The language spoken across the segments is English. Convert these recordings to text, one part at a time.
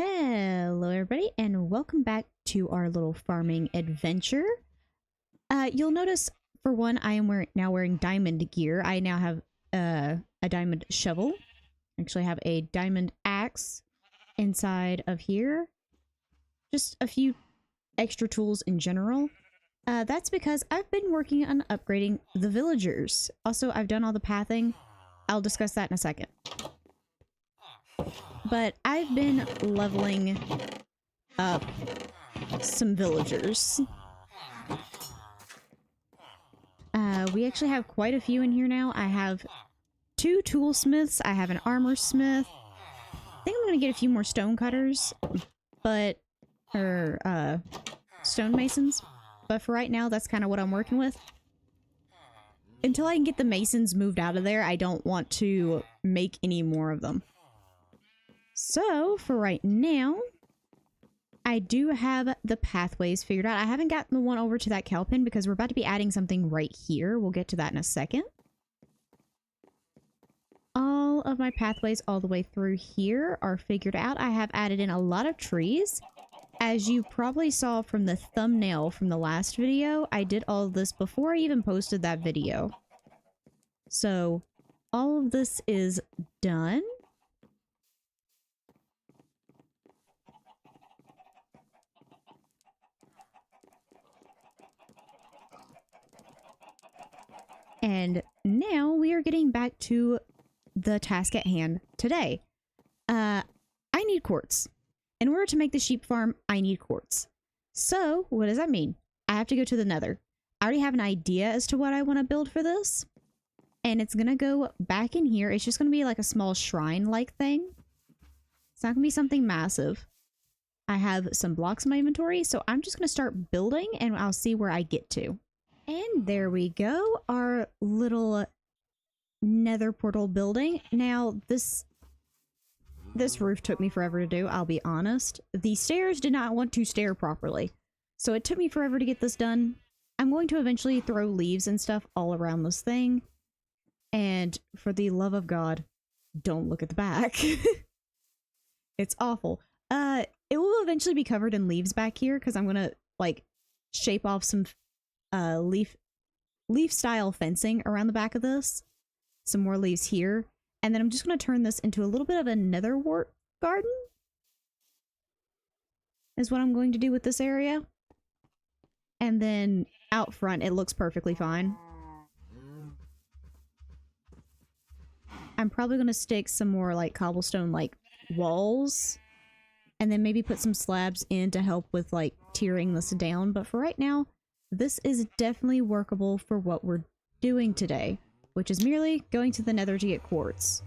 Hello everybody and welcome back to our little farming adventure. You'll notice for one I am now wearing diamond gear. I now have a diamond shovel. Actually have a diamond axe inside of here. Just a few extra tools in general. That's because I've been working on upgrading the villagers. Also, I've done all the pathing. I'll discuss that in a second. But I've been leveling up some villagers. We actually have quite a few in here now. I have 2 toolsmiths. I have an armor smith. I think I'm going to get a few more stone cutters, or stone masons. But for right now, that's kind of what I'm working with. Until I can get the masons moved out of there, I don't want to make any more of them. So, for right now, I do have the pathways figured out. I haven't gotten the one over to that cow pen because we're about to be adding something right here. We'll get to that in a second. All of my pathways all the way through here are figured out. I have added in a lot of trees. As you probably saw from the thumbnail from the last video, I did all of this before I even posted that video. So, all of this is done. And now we are getting back to the task at hand today. I need quartz. In order to make the sheep farm, I need quartz. So, what does that mean? I have to go to the nether. I already have an idea as to what I want to build for this. And it's going to go back in here. It's just going to be like a small shrine-like thing. It's not going to be something massive. I have some blocks in my inventory, so I'm just going to start building and I'll see where I get to. And there we go, our little nether portal building. Now, this roof took me forever to do, I'll be honest. The stairs did not want to stair properly, so it took me forever to get this done. I'm going to eventually throw leaves and stuff all around this thing. And for the love of God, don't look at the back. It's awful. It will eventually be covered in leaves back here because I'm going to, like, shape off some leaf style fencing around the back of this. Some more leaves here. And then I'm just going to turn this into a little bit of a netherwort garden. Is what I'm going to do with this area. And then out front, it looks perfectly fine. I'm probably going to stick some more like cobblestone like walls. And then maybe put some slabs in to help with like tearing this down. But for right now, this is definitely workable for what we're doing today, which is merely going to the nether to get quartz.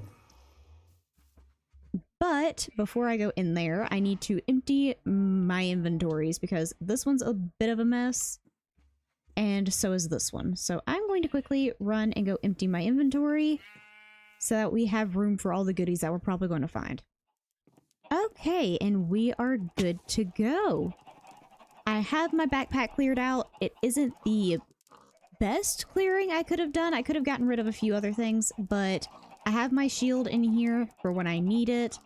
But before I go in there, I need to empty my inventories because this one's a bit of a mess, and so is this one. So I'm going to quickly run and go empty my inventory so that we have room for all the goodies that we're probably going to find. Okay, and we are good to go. I have my backpack cleared out. It isn't the best clearing I could have done. I could have gotten rid of a few other things, but I have my shield in here for when I need it.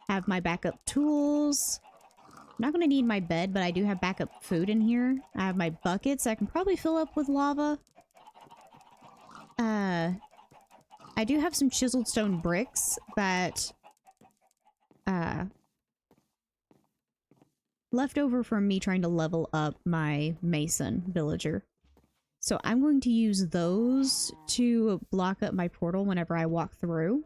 Have my backup tools. I'm not going to need my bed, but I do have backup food in here. I have my buckets I can probably fill up with lava. I do have some chiseled stone bricks that left over from me trying to level up my mason villager. So I'm going to use those to block up my portal whenever I walk through.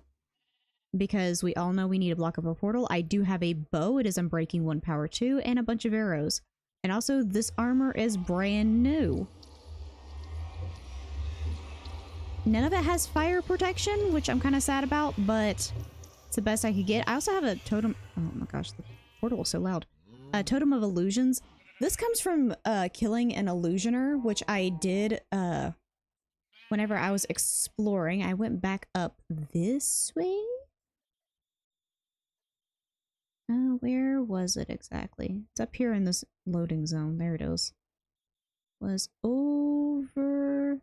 Because we all know we need to block up a portal. I do have a bow. It is Unbreaking 1 Power 2 and a bunch of arrows. And also this armor is brand new. None of it has fire protection, which I'm kind of sad about, but it's the best I could get. I also have a totem. Oh my gosh, the portal was so loud. A totem of illusions. This comes from killing an illusioner, which I did whenever I was exploring. I went back up this way. Where was it exactly? It's up here in this loading zone. There it is. Was over...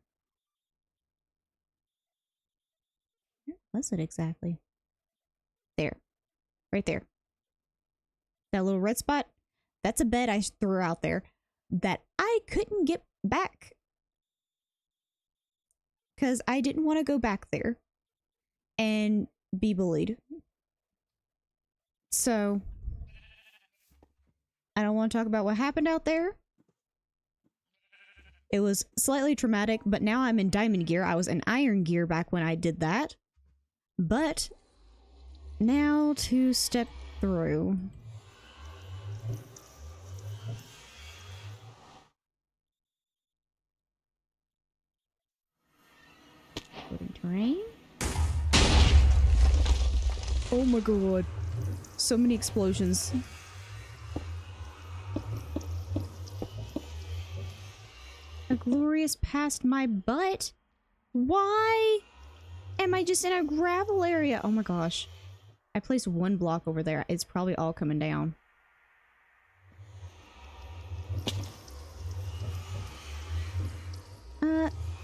Where was it exactly? There. Right there. That little red spot, that's a bed I threw out there that I couldn't get back. Because I didn't want to go back there and be bullied. So, I don't want to talk about what happened out there. It was slightly traumatic, but now I'm in diamond gear. I was in iron gear back when I did that. But, now to step through. Terrain. Oh my god. So many explosions. A glorious past my butt? Why am I just in a gravel area? Oh my gosh. I placed one block over there. It's probably all coming down.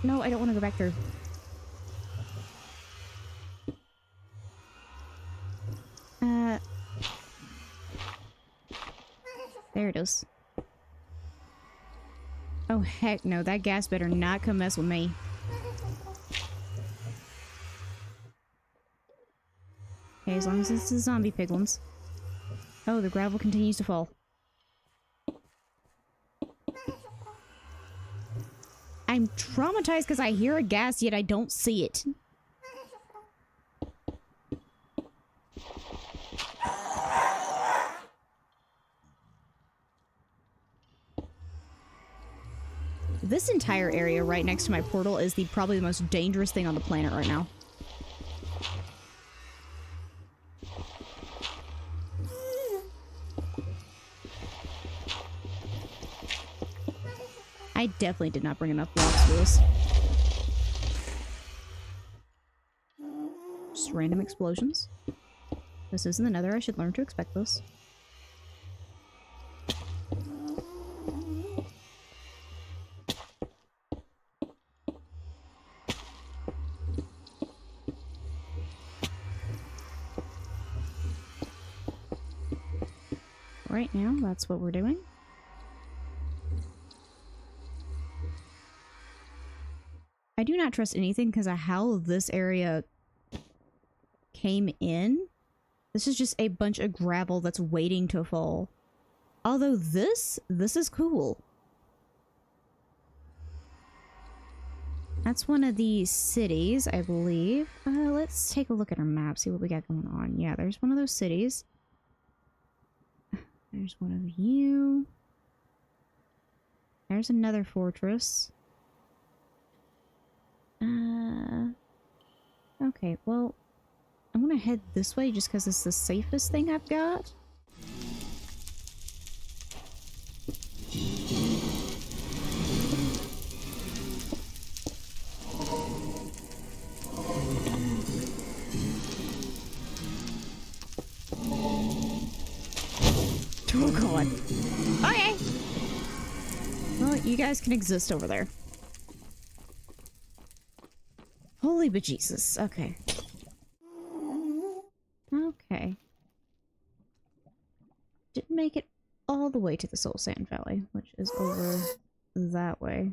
No, I don't want to go back through. There it is. Oh heck no, that gas better not come mess with me. Okay, as long as it's the zombie piglins. Oh, the gravel continues to fall. I'm traumatized because I hear a gas, yet I don't see it. This entire area right next to my portal is probably the most dangerous thing on the planet right now. I definitely did not bring enough blocks for this. Just random explosions. This isn't the Nether. I should learn to expect this. Right now, that's what we're doing. I do not trust anything because of how this area came in. This is just a bunch of gravel that's waiting to fall. Although this is cool. That's one of the cities, I believe. Let's take a look at our map, see what we got going on. Yeah, there's one of those cities. There's one of you. There's another fortress. Okay, well, I'm gonna head this way just because it's the safest thing I've got. Oh god. Okay. Well, you guys can exist over there. Holy bejesus. Okay. Okay. Didn't make it all the way to the Soul Sand Valley, which is over that way.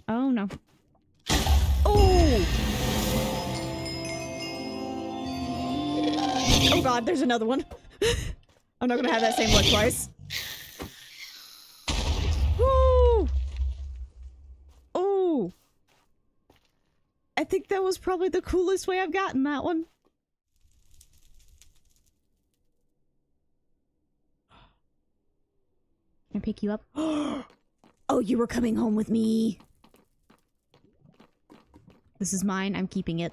Oh no. Oh! Oh god, there's another one. I'm not gonna have that same luck twice. Woo! Oh! I think that was probably the coolest way I've gotten that one. Can I pick you up? Oh, you were coming home with me. This is mine. I'm keeping it.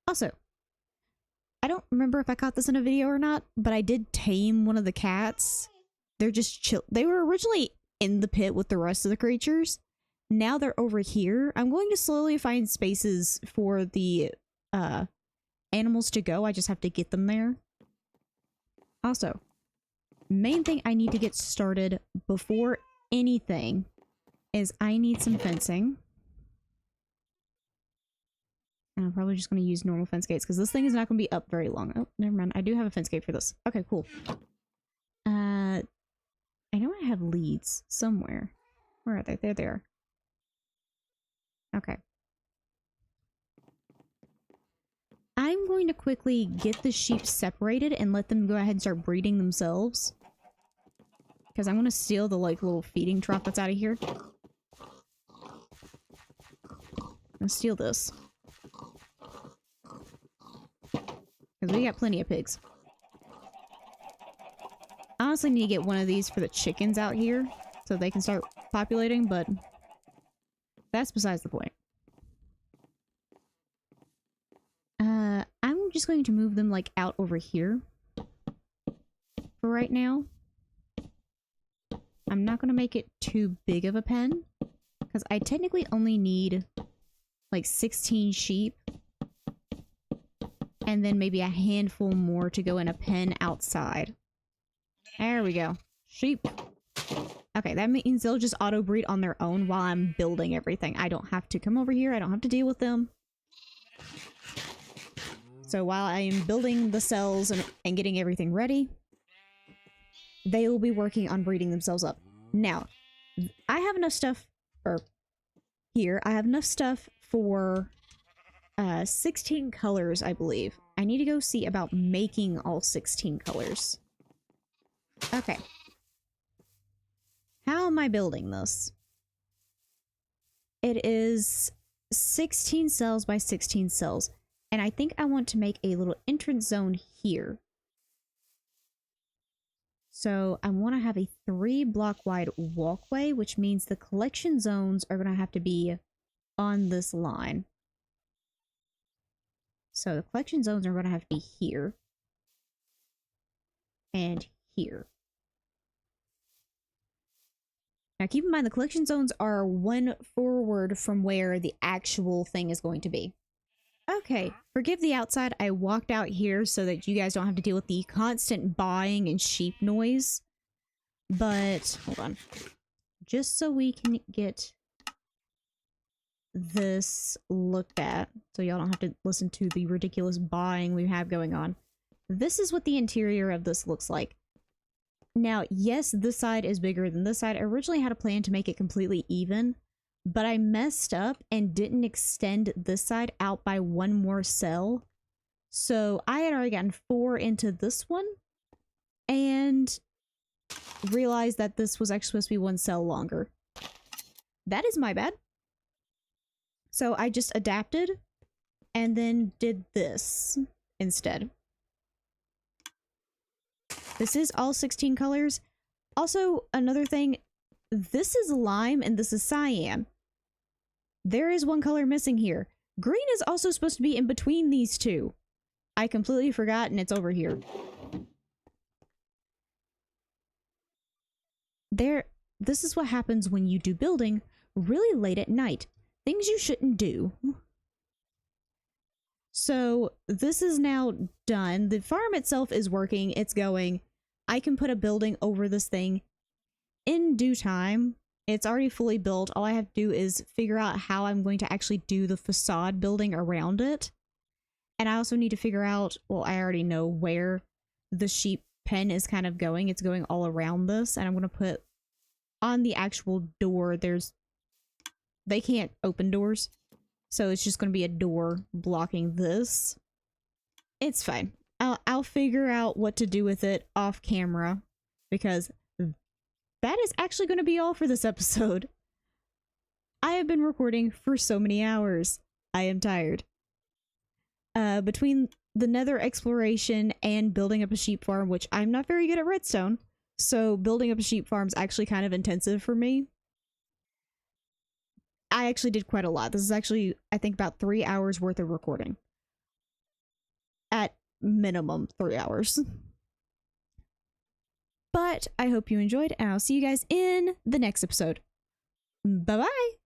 Also, I don't remember if I caught this in a video or not, but I did tame one of the cats. They're just chill. They were originally in the pit with the rest of the creatures. Now they're over here. I'm going to slowly find spaces for the animals to go. I just have to get them there. Also, main thing I need to get started before anything is I need some fencing. And I'm probably just going to use normal fence gates because this thing is not going to be up very long. Oh, never mind. I do have a fence gate for this. Okay, cool. I know I have leads somewhere. Where are they? There they are. Okay. I'm going to quickly get the sheep separated and let them go ahead and start breeding themselves. Because I'm going to steal the, like, little feeding trough that's out of here. I'm going to steal this. Because we got plenty of pigs. I honestly need to get one of these for the chickens out here. So they can start populating, but that's besides the point. I'm just going to move them, like, out over here. For right now. I'm not going to make it too big of a pen. Because I technically only need, like, 16 sheep. And then maybe a handful more to go in a pen outside. There we go. Sheep. Okay, that means they'll just auto-breed on their own while I'm building everything. I don't have to come over here. I don't have to deal with them. So while I am building the cells and getting everything ready, they will be working on breeding themselves up. Now, I have enough stuff, or here, I have enough stuff for 16 colors, I believe. I need to go see about making all 16 colors. Okay. How am I building this? It is 16 cells by 16 cells. And I think I want to make a little entrance zone here. So I want to have a 3-block wide walkway, which means the collection zones are going to have to be on this line. So the collection zones are going to have to be here. And here. Now keep in mind the collection zones are one forward from where the actual thing is going to be. Okay, forgive the outside. I walked out here so that you guys don't have to deal with the constant baaing and sheep noise. But, hold on. Just so we can get this looked at, so y'all don't have to listen to the ridiculous baaing we have going on. This is what the interior of this looks like. Now, yes, this side is bigger than this side. I originally had a plan to make it completely even, but I messed up and didn't extend this side out by one more cell. So I had already gotten 4 into this one and realized that this was actually supposed to be 1 cell longer. That is my bad. So I just adapted and then did this instead. This is all 16 colors. Also, another thing, this is lime and this is cyan. There is 1 color missing here. Green is also supposed to be in between these two. I completely forgot and it's over here. This is what happens when you do building really late at night. Things you shouldn't do. So this is now done. The farm itself is working. It's going. I can put a building over this thing in due time. It's already fully built. All I have to do is figure out how I'm going to actually do the facade building around it. And I also need to figure out, well, I already know where the sheep pen is kind of going. It's going all around this. And I'm going to put on the actual door, they can't open doors. So it's just going to be a door blocking this. It's fine. I'll figure out what to do with it off camera because that is actually going to be all for this episode. I have been recording for so many hours. I am tired. Between the nether exploration and building up a sheep farm, which I'm not very good at redstone, so building up a sheep farm is actually kind of intensive for me. I actually did quite a lot. This is actually, I think, about 3 hours worth of recording. At minimum 3 hours. But I hope you enjoyed, and I'll see you guys in the next episode. Bye-bye!